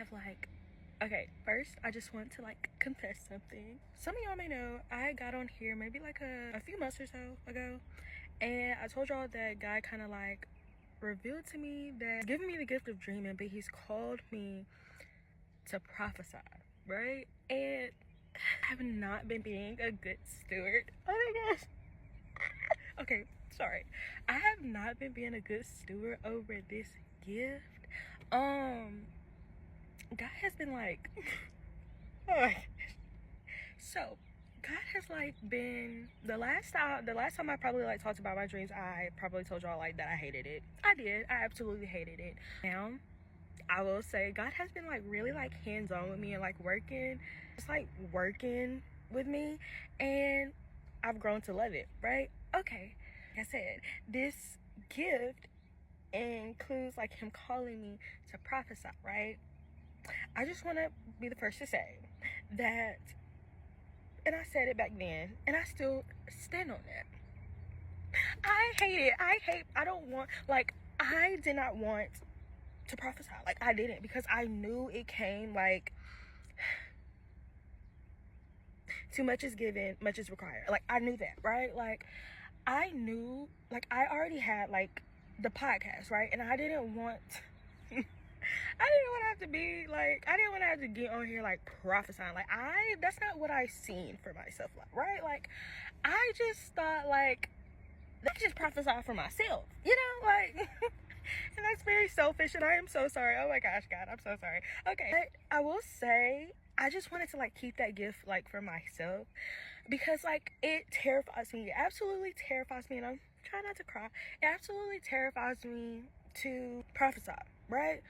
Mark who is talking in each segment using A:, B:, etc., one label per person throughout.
A: have like, okay, first I just want to like confess something. Some of y'all may know I got on here maybe like a few months or so ago, and I told y'all that God kind of like revealed to me that he's giving me the gift of dreaming, but he's called me to prophesy, right? And I have not been being a good steward. Oh my gosh. Okay, sorry. I have not been being a good steward over this gift. God has been like oh my gosh. So God has like been the last time I probably like talked about my dreams, I probably told y'all like that I hated it. I did. I absolutely hated it. Now I will say God has been like really like hands-on with me and like working with me, and I've grown to love it, right? Okay, like I said, this gift includes like him calling me to prophesy, right? I just want to be the first to say that, and I said it back then, and I still stand on that. I hate it. I did not want to prophesy. Like, I didn't, because I knew it came like too much is given, much is required. Like, I knew that, right? Like, I knew, like, I already had like the podcast, right? And I didn't want to have to be like, I didn't want to have to get on here like prophesying. Like, that's not what I seen for myself, like, right? Like, I just thought like I could just prophesy for myself, you know, like and that's very selfish, and I am so sorry. Oh my gosh, God, I'm so sorry. Okay, but I will say I just wanted to like keep that gift like for myself, because like it terrifies me. It absolutely terrifies me, and I'm trying not to cry. It absolutely terrifies me to prophesy, right?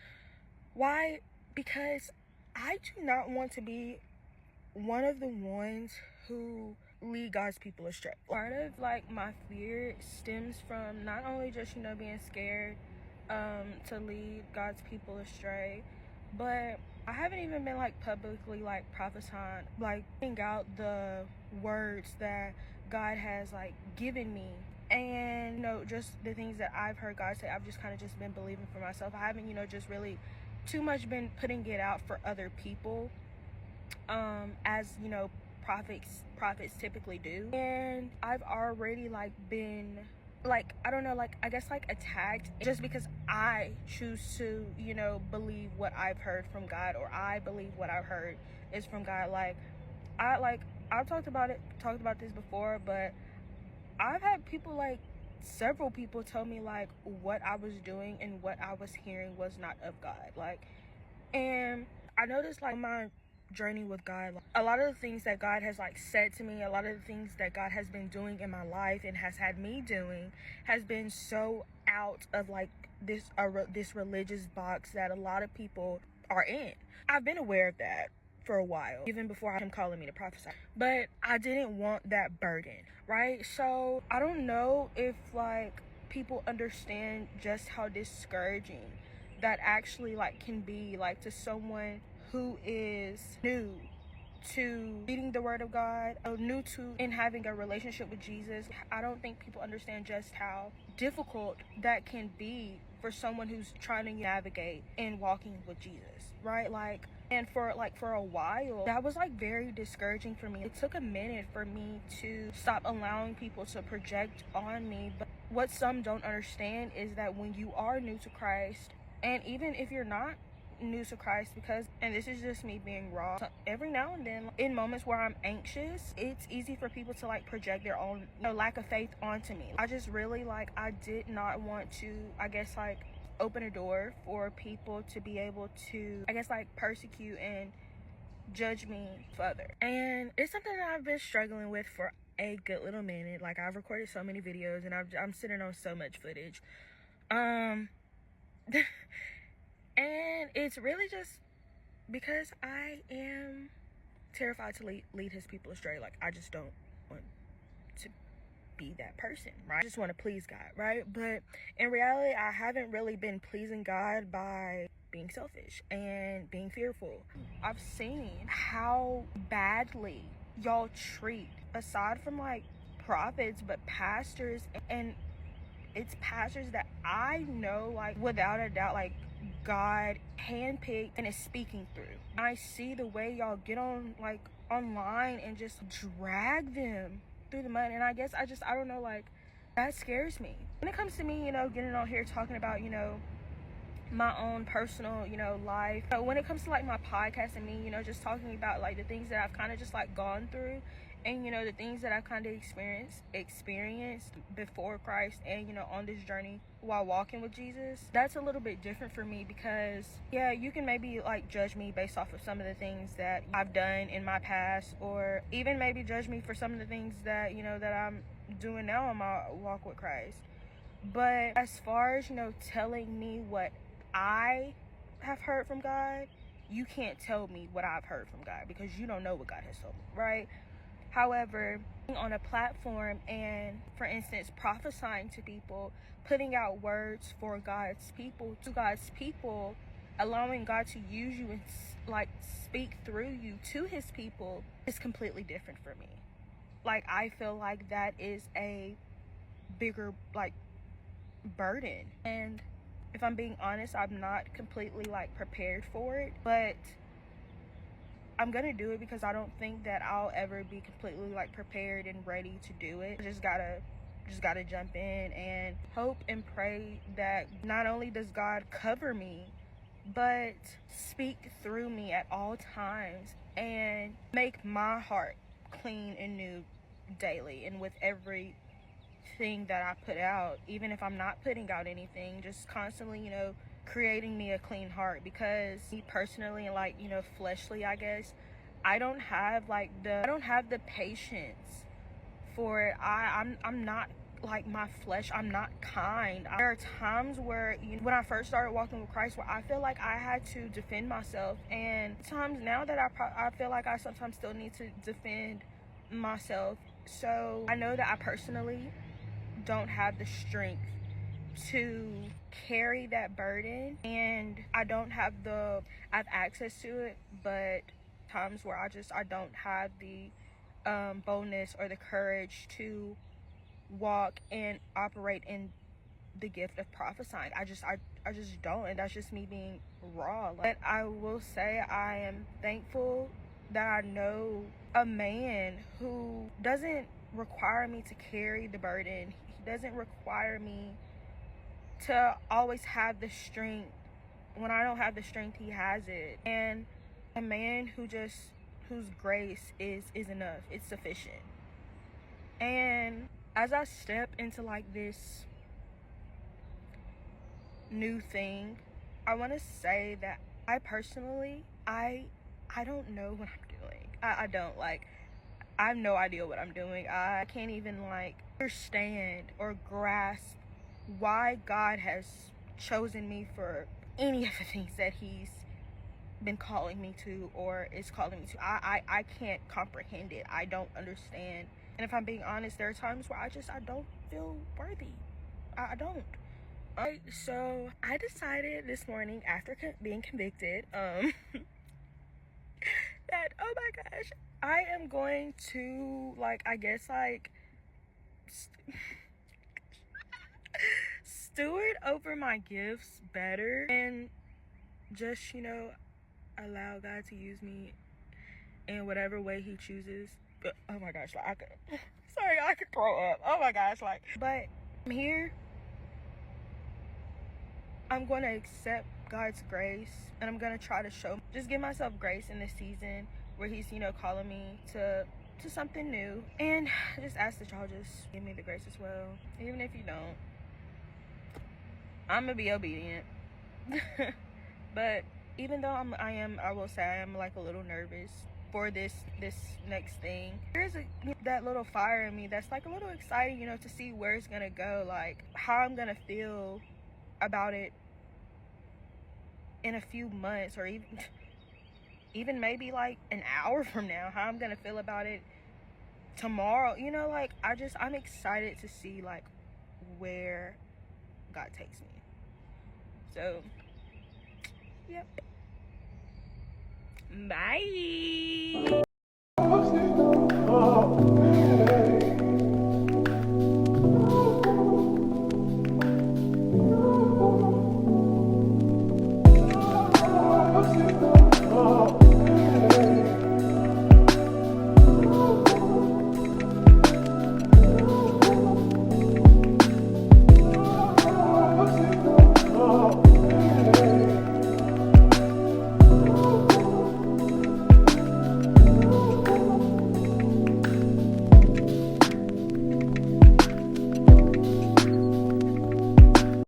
A: Why? Because I do not want to be one of the ones who lead God's people astray. Part of like my fear stems from not only just, you know, being scared to lead God's people astray, but I haven't even been like publicly like prophesying, like putting out the words that God has like given me. And, you know, just the things that I've heard God say, I've just kind of just been believing for myself. I haven't, you know, just really too much been putting it out for other people, as, you know, prophets typically do. And I've already like been like, I don't know, like, I guess like attacked just because I choose to, you know, believe what I've heard from God, or I believe what I've heard is from God. I've talked about this before, but I've had people, like several people, tell me like what I was doing and what I was hearing was not of God. Like, and I noticed like my journey with God, like, a lot of the things that God has like said to me, a lot of the things that God has been doing in my life and has had me doing, has been so out of like this religious box that a lot of people are in. I've been aware of that for a while, even before him calling me to prophesy, but I didn't want that burden, right? So I don't know if like people understand just how discouraging that actually like can be, like, to someone who is new to reading the word of God, new to in having a relationship with Jesus. I don't think people understand just how difficult that can be for someone who's trying to navigate and walking with Jesus, right? Like, and for a while that was like very discouraging for me. It took a minute for me to stop allowing people to project on me. But what some don't understand is that when you are new to Christ, and even if you're not new to Christ, because, and this is just me being raw, so every now and then in moments where I'm anxious, it's easy for people to like project their own, you know, lack of faith onto me. I just really like, I did not want to, I guess, like open a door for people to be able to, I guess, like persecute and judge me further. And it's something that I've been struggling with for a good little minute. Like, I've recorded so many videos and I'm sitting on so much footage, and it's really just because I am terrified to lead his people astray. Like, I just don't want to be that person, right? I just want to please God, right? But in reality, I haven't really been pleasing God by being selfish and being fearful. I've seen how badly y'all treat, aside from like prophets, but pastors. And it's pastors that I know, like, without a doubt, like, God handpicked and is speaking through. I see the way y'all get on like online and just drag them through the mud, and I guess I don't know, like, that scares me. When it comes to me, getting on here talking about, my own personal, life. So when it comes to like my podcast and me, just talking about like the things that I've kind of just like gone through, and the things that I've kind of experienced before Christ, and on this journey while walking with Jesus, that's a little bit different for me, because yeah, you can maybe like judge me based off of some of the things that I've done in my past, or even maybe judge me for some of the things that that I'm doing now in my walk with Christ. But as far as telling me what I have heard from God, you can't tell me what I've heard from God, because you don't know what God has told me, right? However, on a platform and, for instance, prophesying to people, putting out words for God's people, to God's people, allowing God to use you and like speak through you to his people, is completely different for me. Like, I feel like that is a bigger like burden, and if I'm being honest, I'm not completely like prepared for it, but I'm gonna do it because I don't think that I'll ever be completely like prepared and ready to do it. I just gotta jump in and hope and pray that not only does God cover me, but speak through me at all times and make my heart clean and new daily, and with every thing that I put out, even if I'm not putting out anything, just constantly, creating me a clean heart. Because me personally, and like, fleshly, I guess, I don't have the patience for it. I'm not like my flesh. I'm not kind. There are times where, when I first started walking with Christ, where I feel like I had to defend myself, and times now that I feel like I sometimes still need to defend myself. So I know that I personally don't have the strength to carry that burden, and I have access to it, but times where I don't have the boldness or the courage to walk and operate in the gift of prophesying. I just don't, and that's just me being raw. But I will say I am thankful that I know a man who doesn't require me to carry the burden. He doesn't require me to always have the strength. When I don't have the strength, he has it. And a man whose grace is enough. It's sufficient. And as I step into like this new thing, I want to say that I personally, I don't know what I'm doing. I don't, like, I have no idea what I'm doing. I can't even like understand or grasp why God has chosen me for any of the things that he's been calling me to or is calling me to. I can't comprehend it. I don't understand. And if I'm being honest, there are times where I don't feel worthy. I don't. Alright, so I decided this morning, after being convicted, that, oh my gosh, I am going to, like, I guess, like, steward over my gifts better, and just, allow God to use me in whatever way he chooses. But, oh my gosh, like, I could throw up. Oh my gosh, like, but I'm here. I'm going to accept God's grace, and I'm going to try to just give myself grace in this season where he's, calling me to something new. And just ask that y'all just give me the grace as well. Even if you don't, I'm going to be obedient. But even though I will say I am like a little nervous for this next thing. There's that little fire in me that's like a little excited, to see where it's going to go, like how I'm going to feel about it in a few months, or even maybe like an hour from now, how I'm gonna feel about it tomorrow. Like, I'm excited to see like where God takes me. So, yep. Bye.